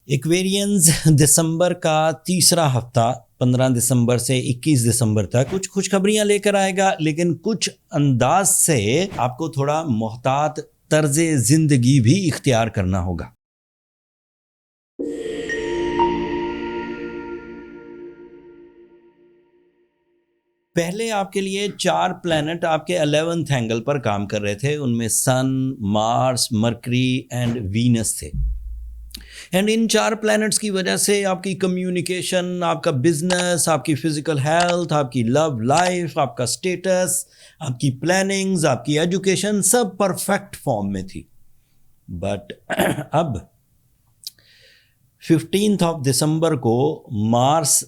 ایکویرینز دسمبر کا تیسرا ہفتہ 15 دسمبر سے 21 دسمبر تک کچھ خوشخبریاں لے کر آئے گا، لیکن کچھ انداز سے آپ کو تھوڑا محتاط طرز زندگی بھی اختیار کرنا ہوگا۔ پہلے آپ کے لیے 4 پلینٹ آپ کے 11th اینگل پر کام کر رہے تھے، ان میں سن، مارس، مرکری اینڈ وینس تھے۔ اینڈ ان 4 پلینٹس کی وجہ سے آپ کی کمیونیکیشن، آپ کا بزنس، آپ کی فزیکل ہیلتھ، آپ کی لو لائف، آپ کا سٹیٹس، آپ کی پلاننگز، آپ کی ایجوکیشن سب پرفیکٹ فارم میں تھی۔ بٹ اب 15 دسمبر کو مارس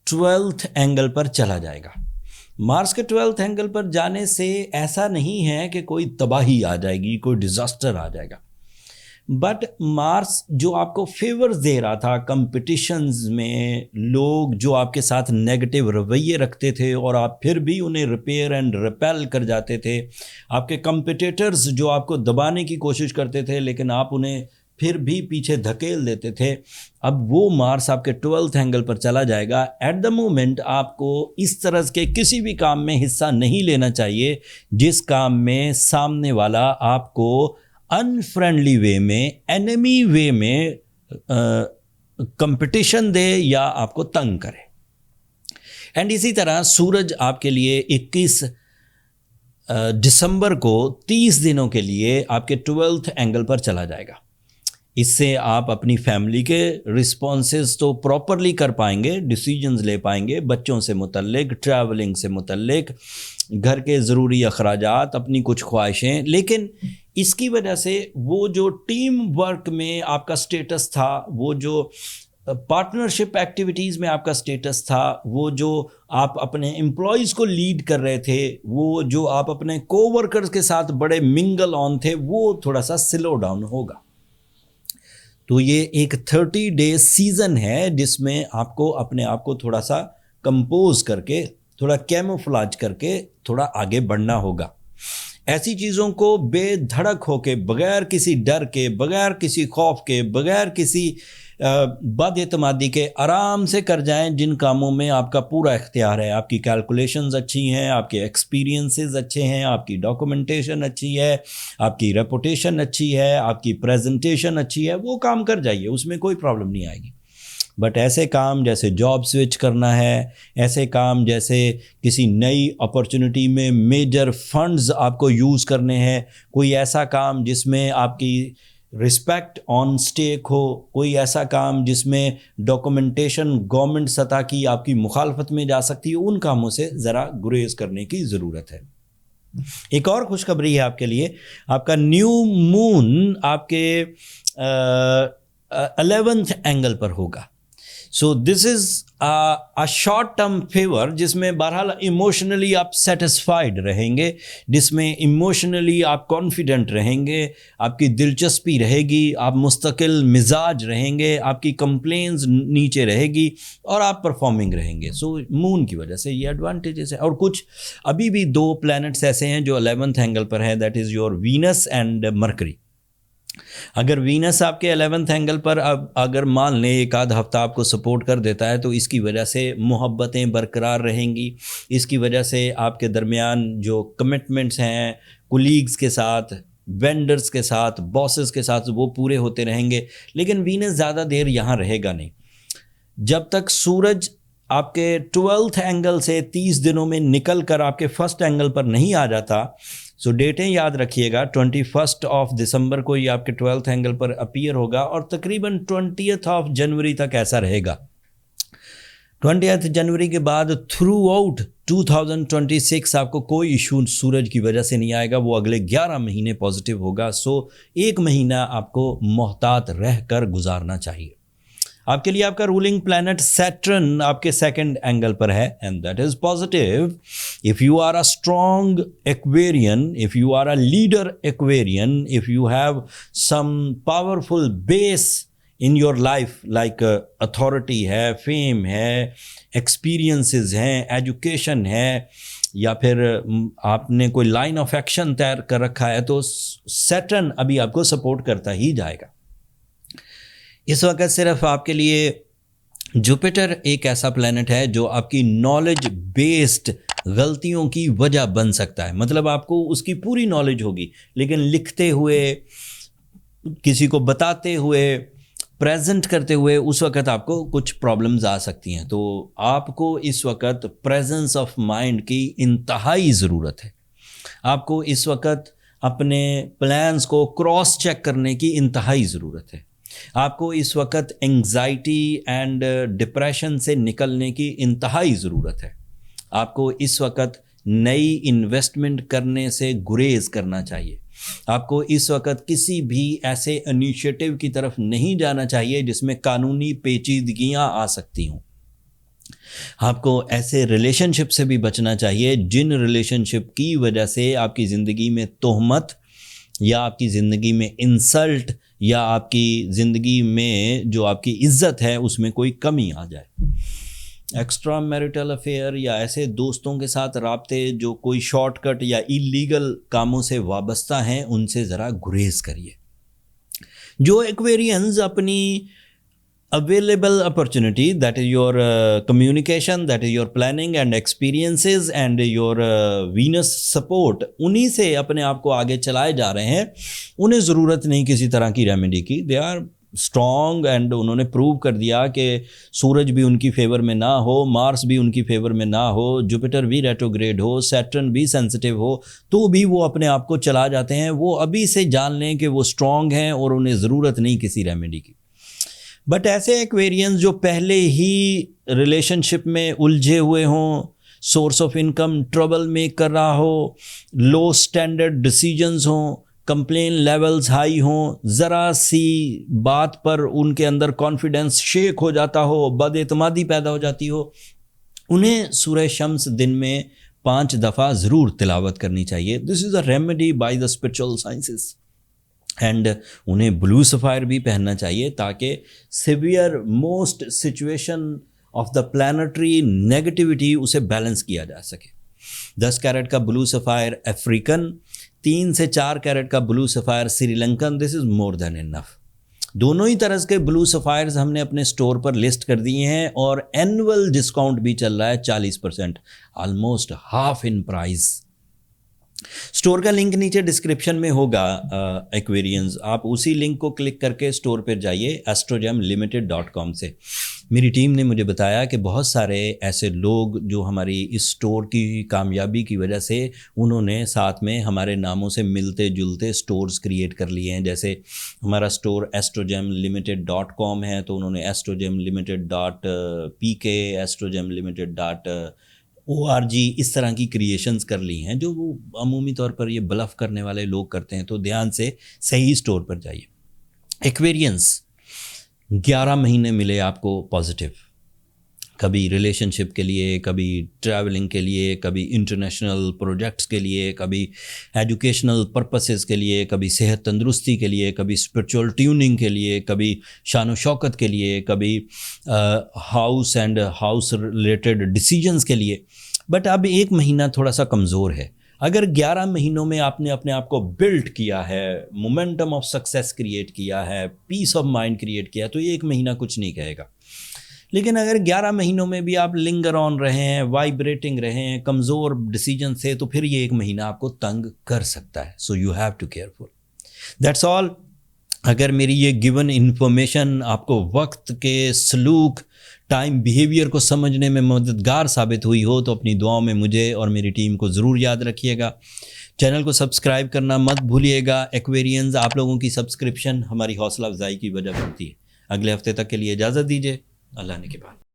12th اینگل پر چلا جائے گا۔ مارس کے 12th اینگل پر جانے سے ایسا نہیں ہے کہ کوئی تباہی آ جائے گی، کوئی ڈیزاسٹر آ جائے گا، بٹ مارس جو آپ کو فیورز دے رہا تھا کمپٹیشنز میں، لوگ جو آپ کے ساتھ نیگیٹو رویے رکھتے تھے اور آپ پھر بھی انہیں ریپیئر اینڈ ریپیل کر جاتے تھے، آپ کے کمپٹیٹرز جو آپ کو دبانے کی کوشش کرتے تھے لیکن آپ انہیں پھر بھی پیچھے دھکیل دیتے تھے، اب وہ مارس آپ کے 12th اینگل پر چلا جائے گا۔ ایٹ دا مومنٹ آپ کو اس طرح کے کسی بھی کام میں حصہ نہیں لینا چاہیے جس کام میں سامنے والا آپ کو انفرینڈلی وے میں، اینمی وے میں کمپٹیشن دے یا آپ کو تنگ کرے۔ اینڈ اسی طرح سورج آپ کے لیے 21 دسمبر کو 30 دنوں کے لیے آپ کے 12th اینگل پر چلا جائے گا۔ اس سے آپ اپنی فیملی کے رسپانسز تو پراپرلی کر پائیں گے، ڈیسیجنز لے پائیں گے، بچوں سے متعلق، ٹریولنگ سے متعلق، گھر کے ضروری اخراجات، اپنی کچھ خواہشیں، لیکن اس کی وجہ سے وہ جو ٹیم ورک میں آپ کا سٹیٹس تھا، وہ جو پارٹنرشپ ایکٹیویٹیز میں آپ کا سٹیٹس تھا، وہ جو آپ اپنے امپلائیز کو لیڈ کر رہے تھے، وہ جو آپ اپنے کو ورکرز کے ساتھ بڑے منگل آن تھے، وہ تھوڑا سا سلو ڈاؤن ہوگا۔ تو یہ ایک 30 ڈیز سیزن ہے جس میں آپ کو اپنے آپ کو تھوڑا سا کمپوز کر کے، تھوڑا کیموفلاج کر کے تھوڑا آگے بڑھنا ہوگا۔ ایسی چیزوں کو بے دھڑک ہو کے، بغیر کسی ڈر کے، بغیر کسی خوف کے، بغیر کسی بد اعتمادی کے آرام سے کر جائیں جن کاموں میں آپ کا پورا اختیار ہے، آپ کی کیلکولیشنز اچھی ہیں، آپ کے ایکسپیرینسز اچھے ہیں، آپ کی ڈاکومنٹیشن اچھی ہے، آپ کی ریپوٹیشن اچھی ہے، آپ کی پریزنٹیشن اچھی ہے، وہ کام کر جائیے، اس میں کوئی پرابلم نہیں آئے گی۔ بٹ ایسے کام جیسے جاب سوئچ کرنا ہے، ایسے کام جیسے کسی نئی اپرچونٹی میں میجر فنڈز آپ کو یوز کرنے ہیں، کوئی ایسا کام جس میں آپ کی رسپیکٹ آن سٹیک ہو، کوئی ایسا کام جس میں ڈاکومنٹیشن گورنمنٹ سطح کی آپ کی مخالفت میں جا سکتی ہے، ان کاموں سے ذرا گریز کرنے کی ضرورت ہے۔ ایک اور خوشخبری ہے آپ کے لیے، آپ کا نیو مون آپ کے 11th اینگل پر ہوگا۔ سو دس از a short term favor جس میں بہرحال ایموشنلی آپ سیٹسفائیڈ رہیں گے، جس میں ایموشنلی آپ کانفیڈنٹ رہیں گے، آپ کی دلچسپی رہے گی، آپ مستقل مزاج رہیں گے، آپ کی کمپلینز نیچے رہے گی اور آپ پرفارمنگ رہیں گے۔ سو مون کی وجہ سے یہ ایڈوانٹیجز ہے۔ اور کچھ ابھی بھی 2 پلینٹس ایسے ہیں جو 11th اینگل پر ہے، that is your Venus and Mercury. اگر وینس آپ کے 11th اینگل پر اب اگر مان لیں ایک آدھ ہفتہ آپ کو سپورٹ کر دیتا ہے تو اس کی وجہ سے محبتیں برقرار رہیں گی، اس کی وجہ سے آپ کے درمیان جو کمٹمنٹس ہیں کولیگز کے ساتھ، وینڈرز کے ساتھ، باسز کے ساتھ، وہ پورے ہوتے رہیں گے۔ لیکن وینس زیادہ دیر یہاں رہے گا نہیں، جب تک سورج آپ کے 12th اینگل سے 30 دنوں میں نکل کر آپ کے 1st اینگل پر نہیں آ جاتا۔ سو ڈیٹیں یاد رکھیے گا، 21 دسمبر کو یہ آپ کے 12th اینگل پر اپیئر ہوگا اور تقریباً 20 جنوری تک ایسا رہے گا۔ 20 جنوری کے بعد تھرو آؤٹ 2026 آپ کو کوئی ایشو سورج کی وجہ سے نہیں آئے گا، وہ اگلے 11 مہینے پازیٹیو ہوگا۔ سو 1 مہینہ آپ کو محتاط رہ کر گزارنا چاہیے۔ آپ کے لیے آپ کا رولنگ پلانٹ سیٹرن آپ کے 2nd اینگل پر ہے، and that is positive. If you are a strong Aquarian, if you are a leader Aquarian, if you have some powerful base in your life like authority ہے، fame ہے، experiences ہیں، education ہے، یا پھر آپ نے کوئی لائن آف ایکشن طے کر رکھا ہے، تو سیٹرن ابھی آپ کو سپورٹ کرتا ہی جائے گا۔ اس وقت صرف آپ کے لیے جوپیٹر ایک ایسا پلینٹ ہے جو آپ کی نالج بیسڈ غلطیوں کی وجہ بن سکتا ہے. مطلب آپ کو اس کی پوری نالج ہوگی لیکن لکھتے ہوئے، کسی کو بتاتے ہوئے، پریزنٹ کرتے ہوئے اس وقت آپ کو کچھ پرابلمز آ سکتی ہیں. تو آپ کو اس وقت پریزنس آف مائنڈ کی انتہائی ضرورت ہے. آپ کو اس وقت اپنے پلانز کو کراس چیک کرنے کی انتہائی ضرورت ہے. آپ کو اس وقت انگزائٹی اینڈ ڈپریشن سے نکلنے کی انتہائی ضرورت ہے. آپ کو اس وقت نئی انویسٹمنٹ کرنے سے گریز کرنا چاہیے. آپ کو اس وقت کسی بھی ایسے انیشیٹو کی طرف نہیں جانا چاہیے جس میں قانونی پیچیدگیاں آ سکتی ہوں. آپ کو ایسے ریلیشن شپ سے بھی بچنا چاہیے جن ریلیشن شپ کی وجہ سے آپ کی زندگی میں تہمت یا آپ کی زندگی میں انسلٹ یا آپ کی زندگی میں جو آپ کی عزت ہے اس میں کوئی کمی آ جائے. ایکسٹرا میریٹل افیئر یا ایسے دوستوں کے ساتھ رابطے جو کوئی شارٹ کٹ یا ایلیگل کاموں سے وابستہ ہیں ان سے ذرا گریز کریے. جو ایکویرینز اپنی available opportunity, that is your communication, that is your planning and experiences and your Venus support, انہی سے اپنے آپ کو آگے چلائے جا رہے ہیں. انہیں ضرورت نہیں کسی طرح کی ریمیڈی کی. دے آر اسٹرانگ اینڈ انہوں نے پروو کر دیا کہ سورج بھی ان کی فیور میں نہ ہو، مارس بھی ان کی فیور میں نہ ہو، جوپیٹر بھی ریٹروگریڈ ہو، سیٹرن بھی سینسٹیو ہو تو بھی وہ اپنے آپ کو چلا جاتے ہیں. وہ ابھی سے جان لیں کہ وہ اسٹرانگ ہیں اور انہیں ضرورت نہیں کسی ریمیڈی کی. بٹ ایسے ایکویرینز جو پہلے ہی ریلیشن شپ میں الجھے ہوئے ہوں، source of income trouble make کر رہا ہو، لو سٹینڈرڈ ڈیسیجنز ہوں، کمپلین لیولز ہائی ہوں، ذرا سی بات پر ان کے اندر کانفیڈنس شیک ہو جاتا ہو، بد اعتمادی پیدا ہو جاتی ہو، انہیں سورہ شمس دن میں 5 دفعہ ضرور تلاوت کرنی چاہیے. This is a remedy by the spiritual sciences. And انہیں بلو سفائر بھی پہننا چاہیے تاکہ severe most situation of the planetary negativity اسے بیلنس کیا جا سکے. 10 کیرٹ کا بلو سفائر افریقن، 3 سے 4 کیرٹ کا بلو سفائر سری لنکن. دس از مور دین انف. دونوں ہی طرح کے بلو سفائرز ہم نے اپنے سٹور پر لسٹ کر دیے ہیں اور اینول ڈسکاؤنٹ بھی چل رہا ہے 40%، almost half in price. Store کا لنک نیچے ڈسکرپشن میں ہوگا ایکویرینز. آپ اسی لنک کو کلک کر کے اسٹور پہ جائیے astrogemlimited.com سے. میری ٹیم نے مجھے بتایا کہ بہت سارے ایسے لوگ جو ہماری اس اسٹور کی کامیابی کی وجہ سے انہوں نے ساتھ میں ہمارے ناموں سے ملتے جلتے اسٹورز کریٹ کر لیے ہیں. جیسے ہمارا اسٹور astrogemlimited.com ہے تو انہوں نے astrogemlimited.pk astrogemlimited.org اس طرح کی کریشنز کر لی ہیں جو وہ عمومی طور پر یہ بلف کرنے والے لوگ کرتے ہیں. تو دھیان سے صحیح اسٹور پر جائیے. ایکویرینس 11 مہینے ملے آپ کو پازیٹیو، کبھی ریلیشن شپ کے لیے، کبھی ٹریولنگ کے لیے، کبھی انٹرنیشنل پروجیکٹس کے لیے، کبھی ایجوکیشنل پرپسز کے لیے، کبھی صحت تندرستی کے لیے، کبھی اسپرچول ٹیوننگ کے لیے، کبھی شان و شوکت کے لیے، کبھی house and house related decisions کے لیے. بٹ اب 1 مہینہ تھوڑا سا کمزور ہے. اگر 11 مہینوں میں آپ نے اپنے آپ کو بلڈ کیا ہے، مومنٹم آف سکسیس کریٹ کیا ہے، پیس آف مائنڈ کریٹ کیا ہے تو یہ 1 مہینہ کچھ نہیں کہے گا. لیکن اگر 11 مہینوں میں بھی آپ لنگر آن رہے ہیں، وائبریٹنگ رہے ہیں کمزور ڈیسیجن سے تو پھر یہ 1 مہینہ آپ کو تنگ کر سکتا ہے. So you have to careful. That's all. اگر میری یہ گیون انفارمیشن آپ کو وقت کے سلوک، ٹائم بیہیویئر کو سمجھنے میں مددگار ثابت ہوئی ہو تو اپنی دعاؤں میں مجھے اور میری ٹیم کو ضرور یاد رکھیے گا. چینل کو سبسکرائب کرنا مت بھولیے گا. ایکویرینز آپ لوگوں کی سبسکرپشن ہماری حوصلہ افزائی کی وجہ بنتی ہے. اگلے ہفتے تک کے لیے اجازت دیجیے. اللہ نے کے بعد.